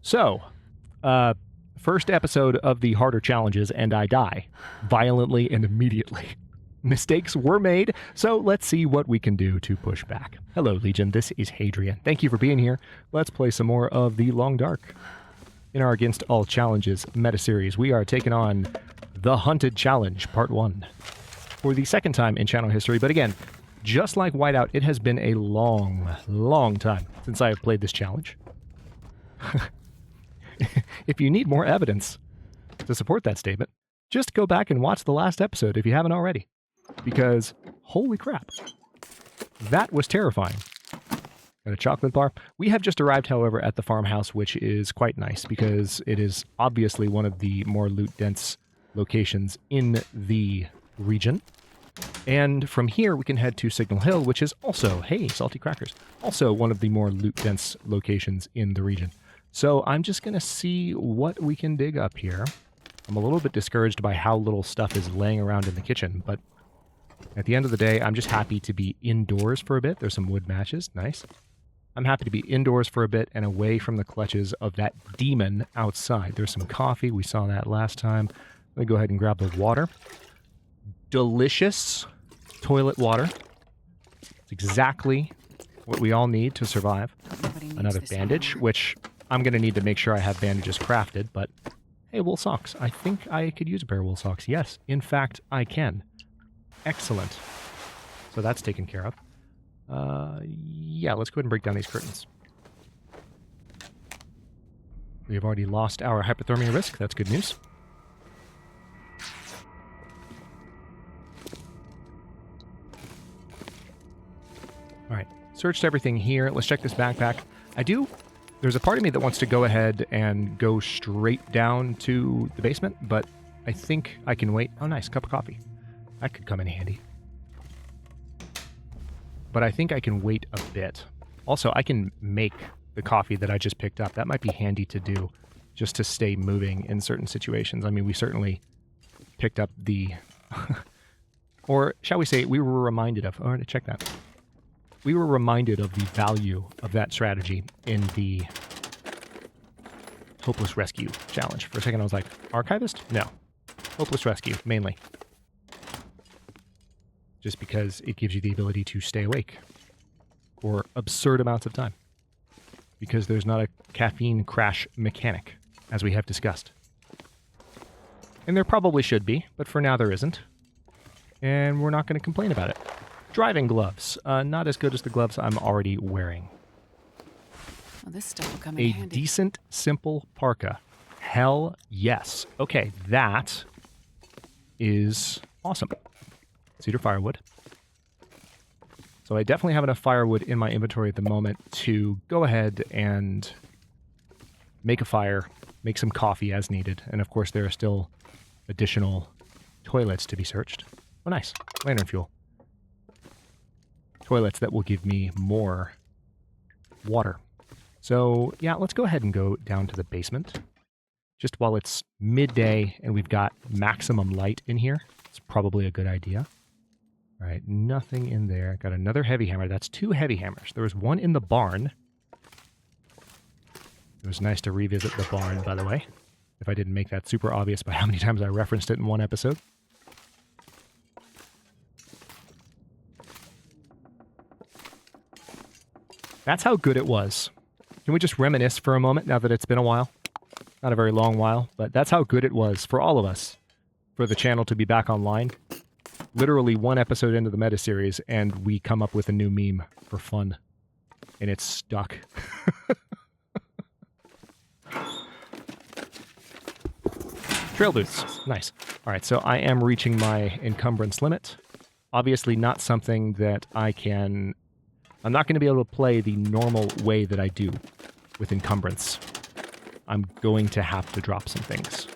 So, first episode of the harder challenges, and I die violently and immediately. Mistakes were made, so let's see what we can do to push back. Hello, Legion. This is Hadrian. Thank you for being here. Let's play some more of The Long Dark. In our Against All Challenges meta-series, we are taking on the Hunted Challenge, Part 1. For the second time in channel history, but again, just like Whiteout, it has been a long time since I have played this challenge. If you need more evidence to support that statement, just go back and watch the last episode if you haven't already. Because, holy crap, that was terrifying. Got a chocolate bar. We have just arrived, however, at the farmhouse, which is quite nice because it is obviously one of the more loot-dense locations in the region. And from here, we can head to Signal Hill, which is also, hey, salty crackers, also one of the more loot-dense locations in the region. So I'm just going to see what we can dig up here. I'm a little bit discouraged by how little stuff is laying around in the kitchen, but at the end of the day, I'm just happy to be indoors for a bit. There's some wood matches. Nice. I'm happy to be indoors for a bit and away from the clutches of that demon outside. There's some coffee. We saw that last time. Let me go ahead and grab the water. Delicious toilet water. It's exactly what we all need to survive. Another bandage, which I'm going to need to make sure I have bandages crafted, but hey, wool socks. I think I could use a pair of wool socks. Yes, in fact, I can. Excellent. So that's taken care of. Yeah, let's go ahead and break down these curtains. We have already lost our hypothermia risk. That's good news. All right, searched everything here. Let's check this backpack. There's a part of me that wants to go ahead and go straight down to the basement, but I think I can wait. Oh, nice, cup of coffee. That could come in handy. But I think I can wait a bit. Also, I can make the coffee that I just picked up. That might be handy to do just to stay moving in certain situations. I mean, we certainly picked up the... or shall we say, we were reminded of... Oh, check that. We were reminded of the value of that strategy in the Hopeless Rescue challenge. For a second, I was like, Archivist? No. Hopeless Rescue, mainly. Just because it gives you the ability to stay awake for absurd amounts of time. Because there's not a caffeine crash mechanic, as we have discussed. And there probably should be, but for now there isn't. And we're not going to complain about it. Driving gloves. Not as good as the gloves I'm already wearing. Well, this stuff will come in handy. A decent, simple parka. Hell yes. Okay, that is awesome. Cedar firewood. So I definitely have enough firewood in my inventory at the moment to go ahead and make a fire, make some coffee as needed. And of course there are still additional toilets to be searched. Oh nice. Lantern fuel. Toilets that will give me more water. So yeah, let's go ahead and go down to the basement. Just while it's midday and we've got maximum light in here, it's probably a good idea. All right, nothing in there. Got another heavy hammer. That's 2 heavy hammers. There was one in the barn. It was nice to revisit the barn, by the way, if I didn't make that super obvious by how many times I referenced it in one episode. That's how good it was. Can we just reminisce for a moment now that it's been a while? Not a very long while, but that's how good it was for all of us, for the channel to be back online. Literally one episode into the meta series, and we come up with a new meme for fun. And it's stuck. Trail boots. Nice. All right, so I am reaching my encumbrance limit. Obviously not something that I can... I'm not going to be able to play the normal way that I do with encumbrance. I'm going to have to drop some things.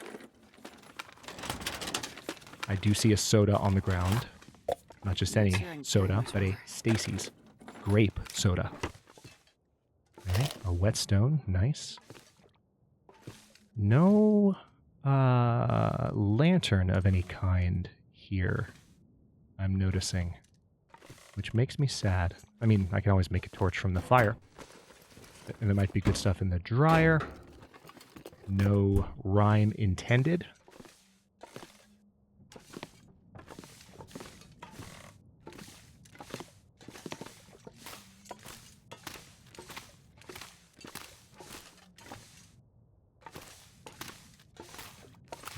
I do see a soda on the ground. Not just any soda, but a Stacy's grape soda. Okay, a whetstone. Nice. No lantern of any kind here, I'm noticing. Which makes me sad. I mean, I can always make a torch from the fire. And there might be good stuff in the dryer. No rhyme intended.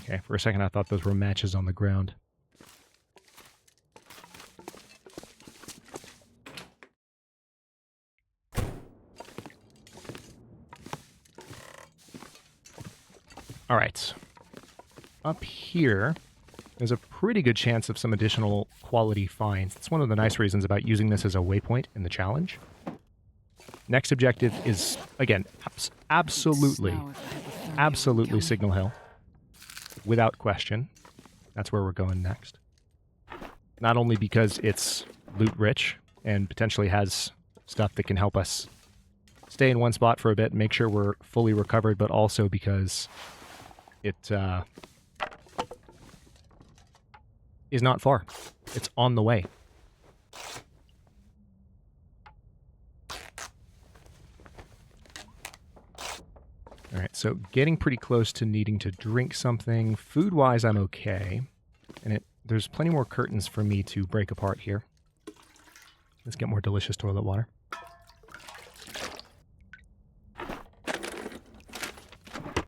Okay, for a second I thought those were matches on the ground. All right. Up here, there's a pretty good chance of some additional quality finds. That's one of the nice reasons about using this as a waypoint in the challenge. Next objective is, again, absolutely Signal Hill. Without question. That's where we're going next. Not only because it's loot rich and potentially has stuff that can help us stay in one spot for a bit and make sure we're fully recovered, but also because it is not far. It's on the way. All right, so getting pretty close to needing to drink something. Food-wise, I'm okay. And there's plenty more curtains for me to break apart here. Let's get more delicious toilet water.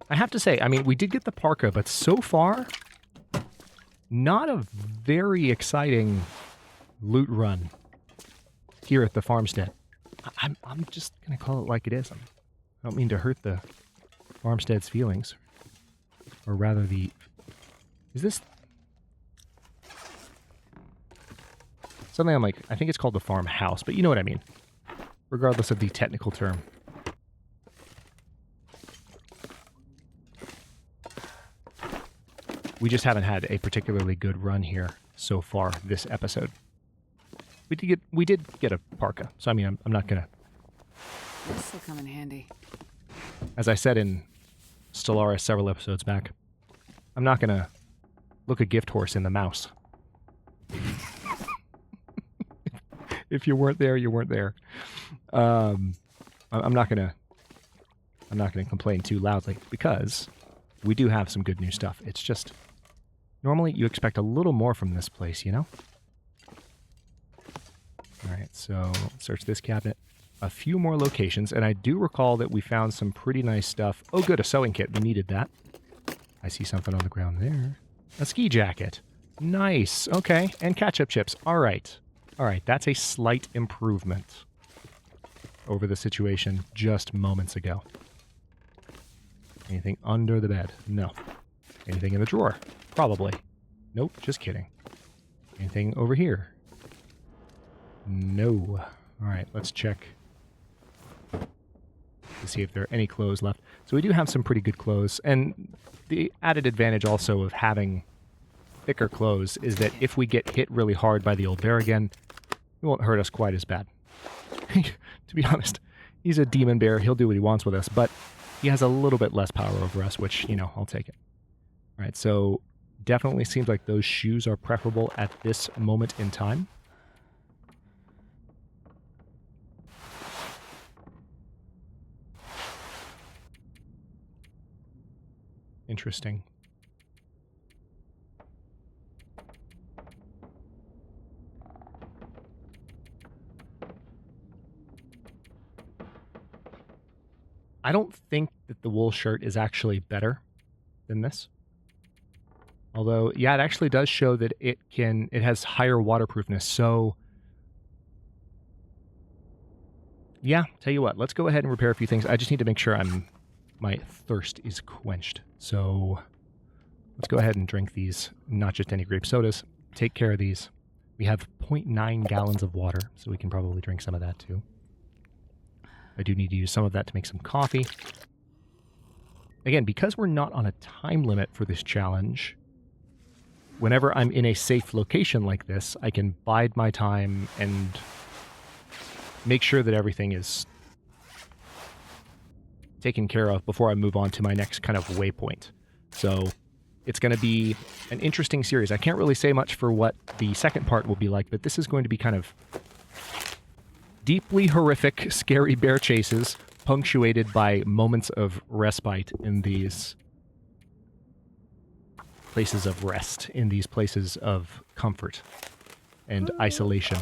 I have to say, I mean, we did get the parka, but so far, not a very exciting loot run here at the farmstead. I'm just going to call it like it is. I don't mean to hurt the farmstead's feelings. Or rather is this something I'm like, I think it's called the farmhouse, but you know what I mean. Regardless of the technical term. We just haven't had a particularly good run here so far this episode. We did get a parka, so I mean, I'm not gonna. This will come in handy. As I said in Stellaris several episodes back, I'm not gonna look a gift horse in the mouse. If you weren't there, you weren't there. I'm not gonna complain too loudly because we do have some good new stuff. It's just normally you expect a little more from this place, you know? All right, so search this cabinet. A few more locations, and I do recall that we found some pretty nice stuff. Oh, good, a sewing kit. We needed that. I see something on the ground there. A ski jacket. Nice. Okay, and ketchup chips. All right. All right, that's a slight improvement over the situation just moments ago. Anything under the bed? No. Anything in the drawer? Probably. Nope, just kidding. Anything over here? No. All right, let's check to see if there are any clothes left. So we do have some pretty good clothes, and the added advantage also of having thicker clothes is that if we get hit really hard by the old bear again, it won't hurt us quite as bad. To be honest, he's a demon bear. He'll do what he wants with us, but he has a little bit less power over us, which, you know, I'll take it. All right, so definitely seems like those shoes are preferable at this moment in time. Interesting. I don't think that the wool shirt is actually better than this. Although, yeah, it actually does show that it has higher waterproofness. So, yeah, tell you what, let's go ahead and repair a few things. I just need to make sure my thirst is quenched. So let's go ahead and drink these, not just any grape sodas. Take care of these. We have 0.9 gallons of water, so we can probably drink some of that too. I do need to use some of that to make some coffee. Again, because we're not on a time limit for this challenge, whenever I'm in a safe location like this, I can bide my time and make sure that everything is taken care of before I move on to my next kind of waypoint. So it's going to be an interesting series. I can't really say much for what the second part will be like, but this is going to be kind of deeply horrific, scary bear chases, punctuated by moments of respite in these places of rest, in these places of comfort and isolation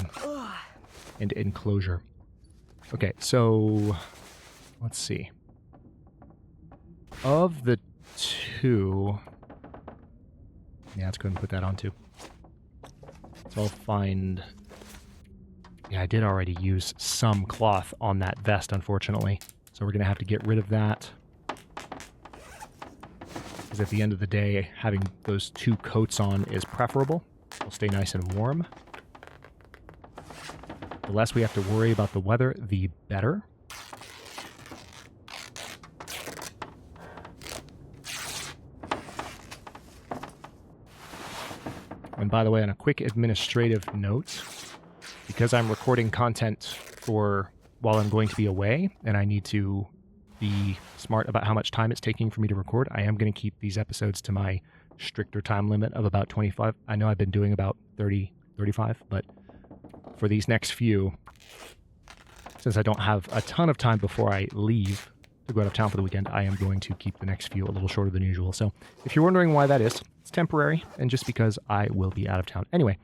and enclosure. Okay, so let's see. Of the two... Yeah, let's go ahead and put that on too. So I'll find... Yeah, I did already use some cloth on that vest, unfortunately. So we're going to have to get rid of that. Because at the end of the day, having those two coats on is preferable. It'll stay nice and warm. The less we have to worry about the weather, the better. And by the way, on a quick administrative note, because I'm recording content for while I'm going to be away, and I need to be smart about how much time it's taking for me to record, I am going to keep these episodes to my stricter time limit of about 25. I know I've been doing about 30, 35, but for these next few, since I don't have a ton of time before I leave to go out of town for the weekend, I am going to keep the next few a little shorter than usual. So if you're wondering why that is, it's temporary, and just because I will be out of town. Anyway,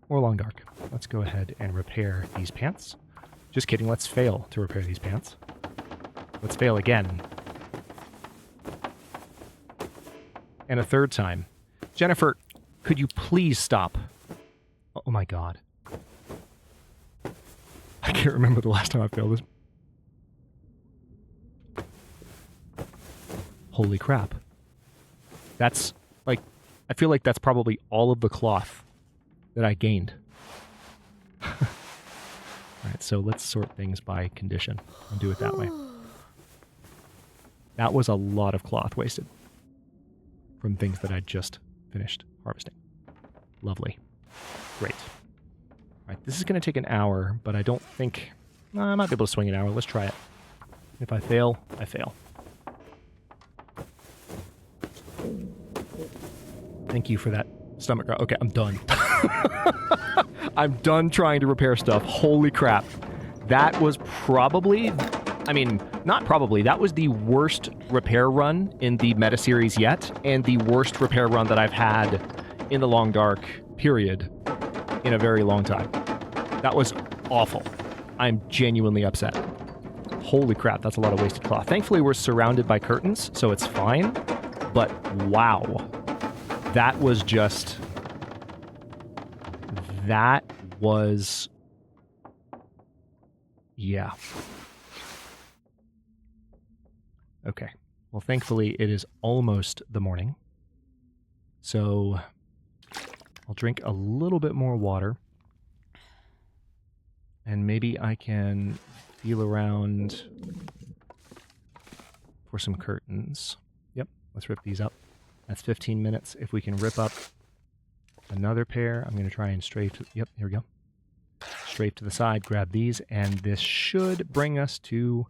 more long dark. Let's go ahead and repair these pants. Just kidding, let's fail to repair these pants. Let's fail again. And a third time. Jennifer, could you please stop? Oh my god. I can't remember the last time I failed this. Holy crap. That's, like, I feel like that's probably all of the cloth that I gained. Alright, so let's sort things by condition and do it that way. That was a lot of cloth wasted from things that I just finished harvesting. Lovely. Great. Alright, this is going to take an hour, but I don't think... I might be able to swing an hour. Let's try it. If I fail, I fail. Thank you for that stomach growl. Okay, I'm done. I'm done trying to repair stuff. Holy crap. That was probably... I mean, not probably. That was the worst repair run in the meta series yet, and the worst repair run that I've had in the Long Dark period in a very long time. That was awful. I'm genuinely upset. Holy crap, that's a lot of wasted cloth. Thankfully, we're surrounded by curtains, so it's fine. But wow. That was just... That was... Yeah. Okay. Well, thankfully, it is almost the morning. So, I'll drink a little bit more water. And maybe I can feel around for some curtains. Yep, let's rip these up. That's 15 minutes. If we can rip up another pair, I'm going to try and strafe to... Yep, here we go. Strafe to the side, grab these, and this should bring us to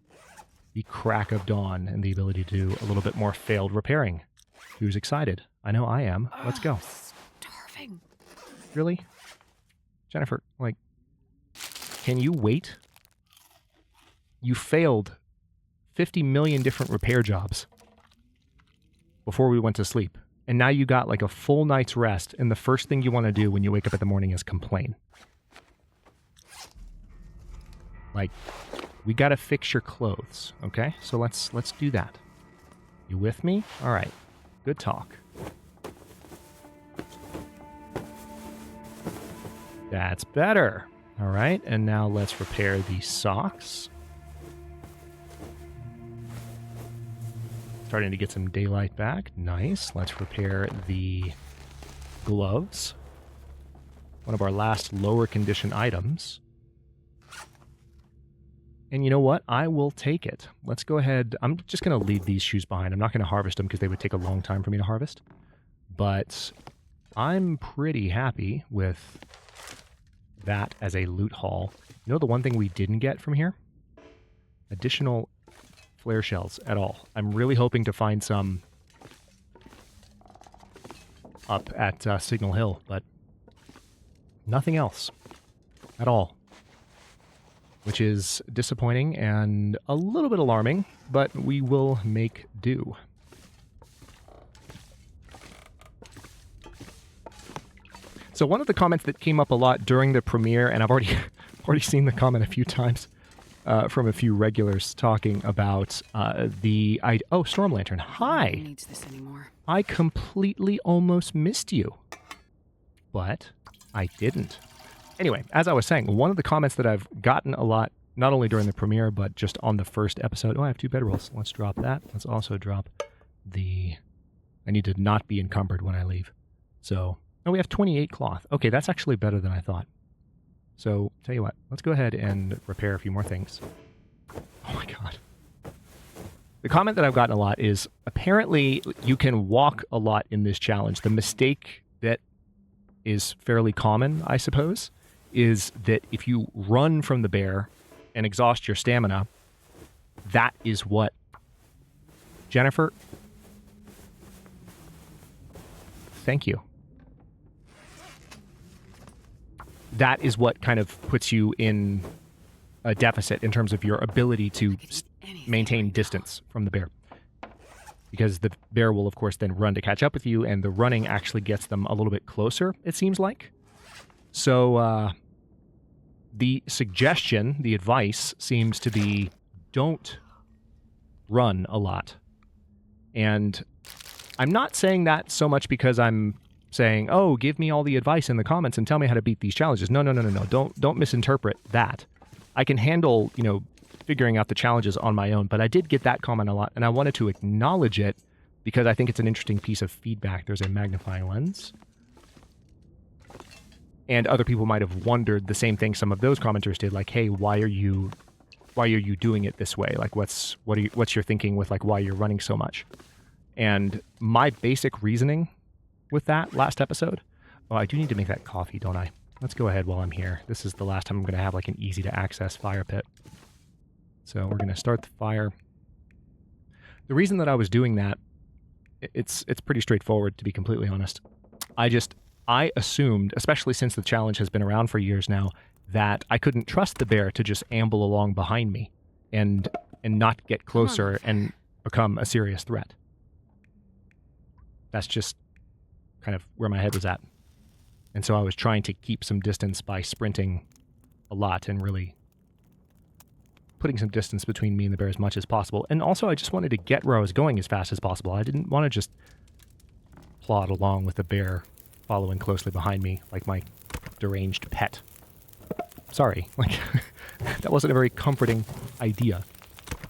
the crack of dawn and the ability to do a little bit more failed repairing. Who's excited? I know I am. Let's go. Starving. Really? Jennifer, like, can you wait? You failed 50 million different repair jobs before we went to sleep. And now you got like a full night's rest, and the first thing you want to do when you wake up in the morning is complain. Like, we gotta fix your clothes, okay? So let's do that. You with me? All right. Good talk. That's better. All right, and now let's repair the socks. Starting to get some daylight back. Nice. Let's repair the gloves. One of our last lower condition items. And you know what? I will take it. Let's go ahead. I'm just going to leave these shoes behind. I'm not going to harvest them because they would take a long time for me to harvest. But I'm pretty happy with that as a loot haul. You know the one thing we didn't get from here? Additional flare shells at all. I'm really hoping to find some up at Signal Hill, but nothing else at all. Which is disappointing and a little bit alarming, but we will make do. So one of the comments that came up a lot during the premiere, and I've already already seen the comment a few times from a few regulars talking about oh, Storm Lantern. Hi. Nobody needs this anymore. I completely almost missed you, but I didn't. Anyway, as I was saying, one of the comments that I've gotten a lot, not only during the premiere, but just on the first episode. Oh, I have 2 bedrolls. Let's drop that. Let's also drop the... I need to not be encumbered when I leave. So, oh, we have 28 cloth. Okay, that's actually better than I thought. So, tell you what, let's go ahead and repair a few more things. Oh my god. The comment that I've gotten a lot is, apparently you can walk a lot in this challenge. The mistake that is fairly common, I suppose, is that if you run from the bear and exhaust your stamina, that is what... Jennifer? Thank you. That is what kind of puts you in a deficit in terms of your ability to maintain distance from the bear. Because the bear will, of course, then run to catch up with you, and the running actually gets them a little bit closer, it seems like. So, the suggestion, the advice, seems to be don't run a lot. And I'm not saying that so much because I'm saying, oh, give me all the advice in the comments and tell me how to beat these challenges. No. Don't misinterpret that. I can handle, figuring out the challenges on my own, but I did get that comment a lot, and I wanted to acknowledge it because I think it's an interesting piece of feedback. There's a magnifying lens. And other people might have wondered the same thing some of those commenters did, like, hey, why are you doing it this way? Like, what's your thinking with, like, why you're running so much? And my basic reasoning with that last episode, oh, I do need to make that coffee, don't I? Let's go ahead while I'm here. This is the last time I'm going to have, like, an easy-to-access fire pit. So we're going to start the fire. The reason that I was doing that, it's pretty straightforward, to be completely honest. I assumed, especially since the challenge has been around for years now, that I couldn't trust the bear to just amble along behind me and not get closer and become a serious threat. That's just kind of where my head was at. And so I was trying to keep some distance by sprinting a lot and really putting some distance between me and the bear as much as possible. And also I just wanted to get where I was going as fast as possible. I didn't want to just plod along with the bear following closely behind me like my deranged pet. Sorry, like that wasn't a very comforting idea.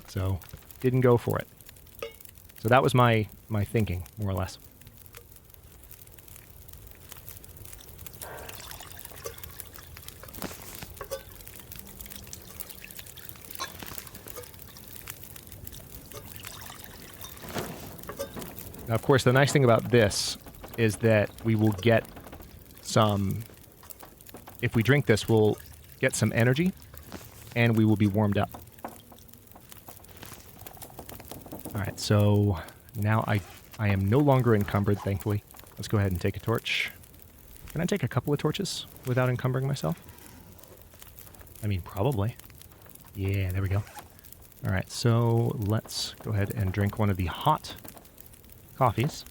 So didn't go for it. So that was my thinking, more or less. Now, of course, the nice thing about this is that we will get some... If we drink this, we'll get some energy, and we will be warmed up. Alright, so now I am no longer encumbered, thankfully. Let's go ahead and take a torch. Can I take a couple of torches without encumbering myself? I mean, probably. Yeah, there we go. Alright, so let's go ahead and drink one of the hot coffees.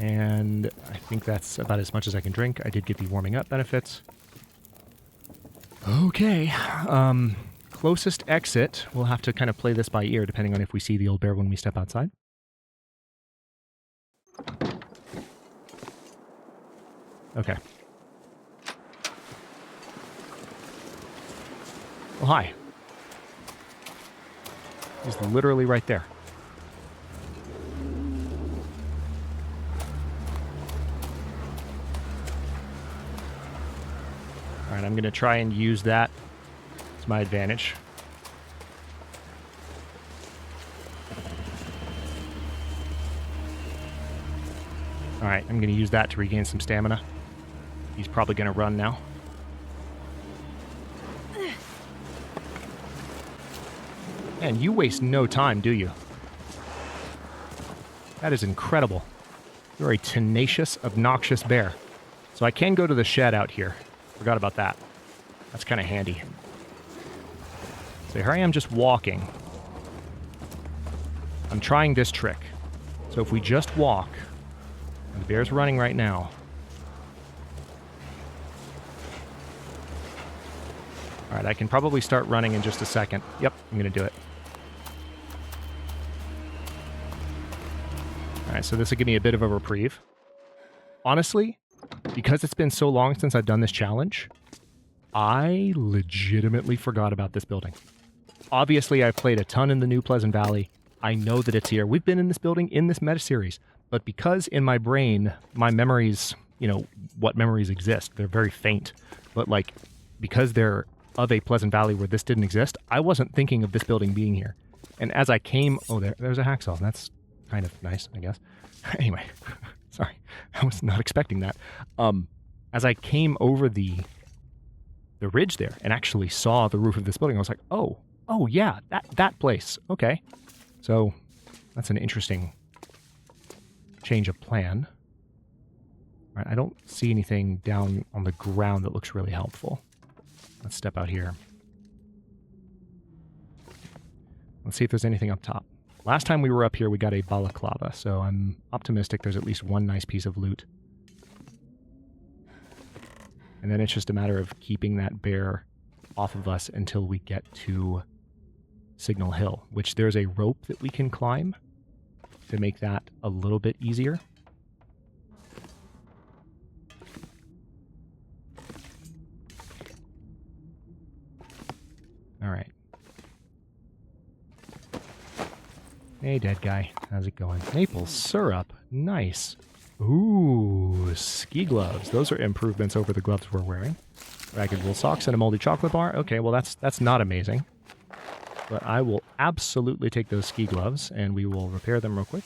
And I think that's about as much as I can drink. I did get the warming up benefits. Okay. Closest exit. We'll have to kind of play this by ear depending on if we see the old bear when we step outside. Okay. Oh, hi. He's literally right there. Alright, I'm going to try and use that to my advantage. Alright, I'm going to use that to regain some stamina. He's probably going to run now. Man, you waste no time, do you? That is incredible. You're a tenacious, obnoxious bear. So I can go to the shed out here. Forgot about that. That's kind of handy. So here I am just walking. I'm trying this trick. So if we just walk, and the bear's running right now. All right, I can probably start running in just a second. Yep, I'm going to do it. All right, so this will give me a bit of a reprieve. Honestly, because it's been so long since I've done this challenge, I legitimately forgot about this building. Obviously, I've played a ton in the New Pleasant Valley. I know that it's here. We've been in this building in this meta series, but because in my brain, my memories, you know, what memories exist, they're very faint. But like, because they're of a Pleasant Valley where this didn't exist, I wasn't thinking of this building being here. And as I came, oh, there's a hacksaw. That's kind of nice, I guess. Anyway, sorry, I was not expecting that. As I came over the ridge there and actually saw the roof of this building, I was like, oh yeah, that place. Okay, so that's an interesting change of plan. All right, I don't see anything down on the ground that looks really helpful. Let's step out here. Let's see if there's anything up top. Last time we were up here, we got a balaclava, so I'm optimistic there's at least one nice piece of loot. And then it's just a matter of keeping that bear off of us until we get to Signal Hill, which there's a rope that we can climb to make that a little bit easier. All right. Hey, dead guy. How's it going? Maple syrup. Nice. Ooh, ski gloves. Those are improvements over the gloves we're wearing. Ragged wool socks and a moldy chocolate bar. Okay, well, that's not amazing. But I will absolutely take those ski gloves, and we will repair them real quick.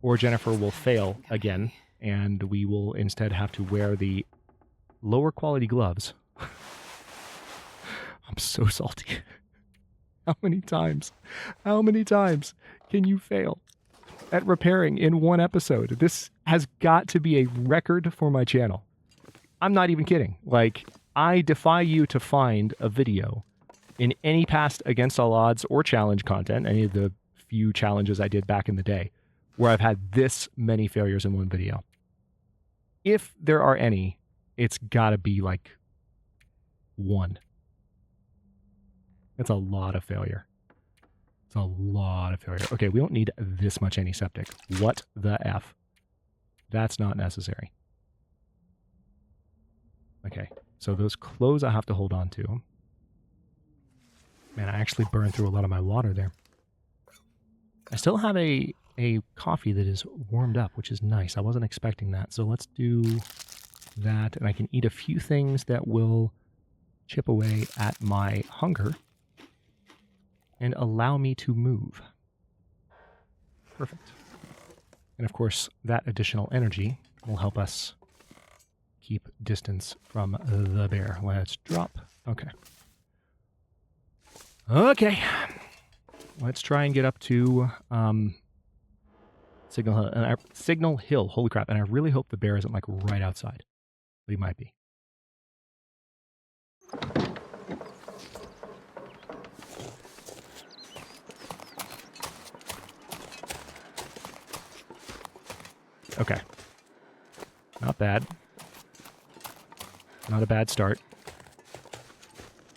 Or Jennifer will fail again, and we will instead have to wear the lower quality gloves. I'm so salty. How many times can you fail at repairing in one episode? This has got to be a record for my channel. I'm not even kidding. Like, I defy you to find a video in any past Against All Odds or challenge content, any of the few challenges I did back in the day, where I've had this many failures in one video. If there are any, it's got to be like one. It's a lot of failure. It's a lot of failure. Okay, we don't need this much antiseptic. What the F? That's not necessary. Okay, so those clothes I have to hold on to. Man, I actually burned through a lot of my water there. I still have a coffee that is warmed up, which is nice. I wasn't expecting that. So let's do that, and I can eat a few things that will chip away at my hunger and allow me to move. Perfect. And of course, that additional energy will help us keep distance from the bear. Let's drop. Okay. Okay. Let's try and get up to Signal Hill. Holy crap. And I really hope the bear isn't like right outside. But he might be. Okay. Not bad. Not a bad start.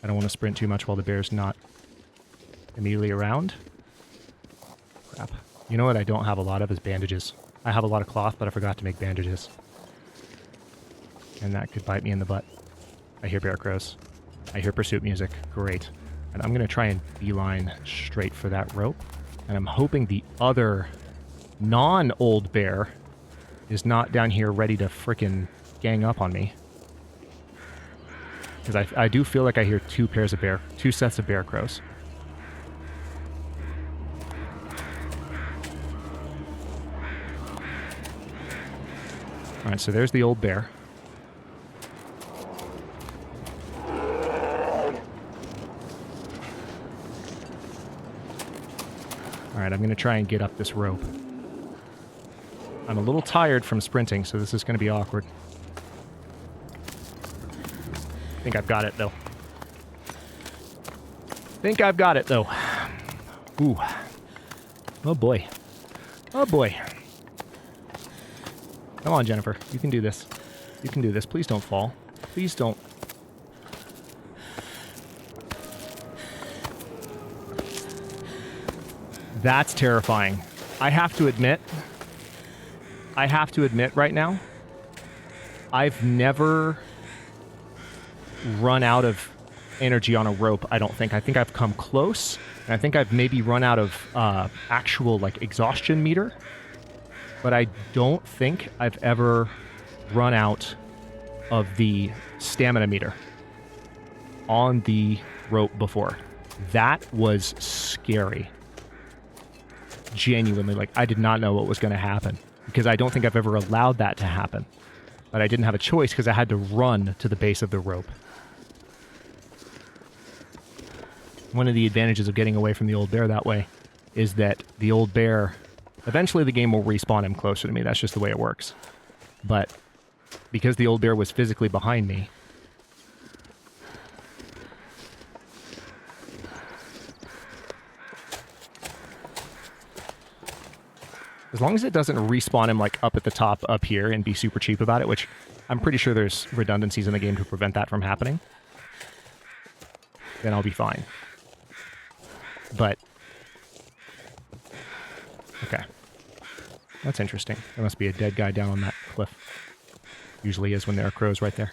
I don't want to sprint too much while the bear's not immediately around. Crap. You know what I don't have a lot of is bandages. I have a lot of cloth, but I forgot to make bandages. And that could bite me in the butt. I hear bear crows. I hear pursuit music. Great. And I'm going to try and beeline straight for that rope. And I'm hoping the other non-old bear is not down here ready to frickin' gang up on me. Because I do feel like I hear two sets of bear crows. Alright, so there's the old bear. Alright, I'm going to try and get up this rope. I'm a little tired from sprinting, so this is going to be awkward. I think I've got it, though. Ooh. Oh boy. Oh boy. Come on, Jennifer. You can do this. You can do this. Please don't fall. Please don't. That's terrifying. I have to admit right now, I've never run out of energy on a rope, I don't think. I think I've come close, and I think I've maybe run out of actual, like, exhaustion meter, but I don't think I've ever run out of the stamina meter on the rope before. That was scary. Genuinely, like, I did not know what was going to happen, because I don't think I've ever allowed that to happen. But I didn't have a choice because I had to run to the base of the rope. One of the advantages of getting away from the old bear that way is that the old bear, eventually the game will respawn him closer to me. That's just the way it works. But because the old bear was physically behind me, as long as it doesn't respawn him, like, up at the top up here and be super cheap about it, which I'm pretty sure there's redundancies in the game to prevent that from happening, then I'll be fine. But, okay. That's interesting. There must be a dead guy down on that cliff. Usually is when there are crows right there.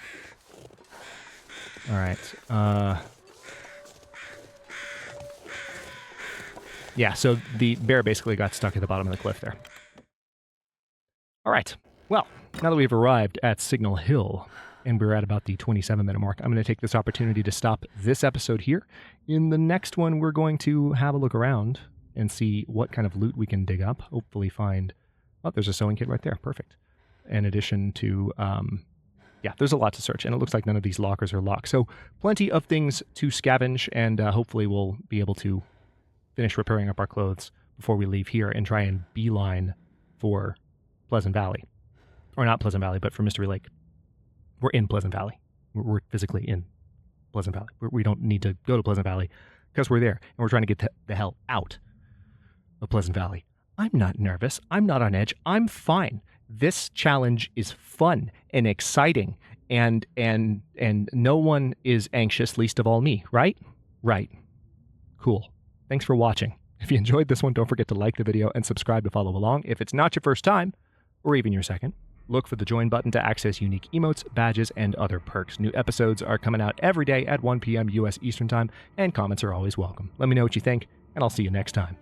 Alright. Yeah, so the bear basically got stuck at the bottom of the cliff there. Alright. Well, now that we've arrived at Signal Hill, and we're at about the 27-minute mark, I'm going to take this opportunity to stop this episode here. In the next one, we're going to have a look around and see what kind of loot we can dig up. Hopefully find... Oh, there's a sewing kit right there. Perfect. In addition to... yeah, there's a lot to search, and it looks like none of these lockers are locked. So plenty of things to scavenge, and hopefully we'll be able to finish repairing up our clothes before we leave here and try and beeline for Pleasant Valley. Or not Pleasant Valley, but for Mystery Lake. We're in Pleasant Valley. We're physically in Pleasant Valley. We don't need to go to Pleasant Valley because we're there, and we're trying to get the hell out of Pleasant Valley. I'm not nervous. I'm not on edge. I'm fine. This challenge is fun and exciting, and no one is anxious, least of all me, right? Right. Cool. Thanks for watching. If you enjoyed this one, don't forget to like the video and subscribe to follow along. If it's not your first time, or even your second, look for the join button to access unique emotes, badges, and other perks. New episodes are coming out every day at 1 p.m. U.S. Eastern Time, and comments are always welcome. Let me know what you think, and I'll see you next time.